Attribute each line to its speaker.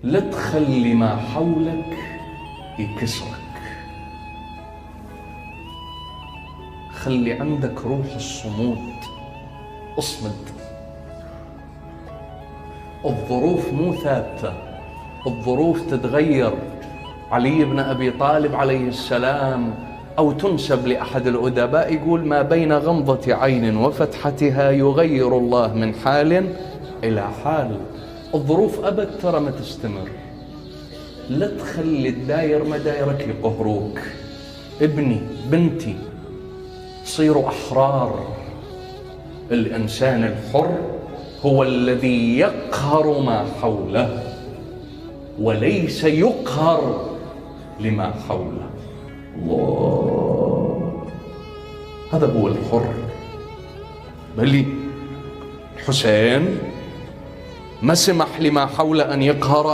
Speaker 1: لا تخلي ما حولك يكسرك. خلي عندك روح الصمود، اصمد. الظروف مو ثابتة، الظروف تتغير. علي بن أبي طالب عليه السلام أو تنسب لأحد الأدباء يقول: ما بين غمضة عين وفتحتها يغير الله من حال إلى حال. الظروف أبد ترى ما تستمر. لا تخلي الداير مدايرك يقهروك. ابني بنتي، صيروا أحرار. الإنسان الحر هو الذي يقهر ما حوله وليس يقهر لما حوله. الله، هذا هو الحر. بل الحسين ما سمح لما حوله أن يقهر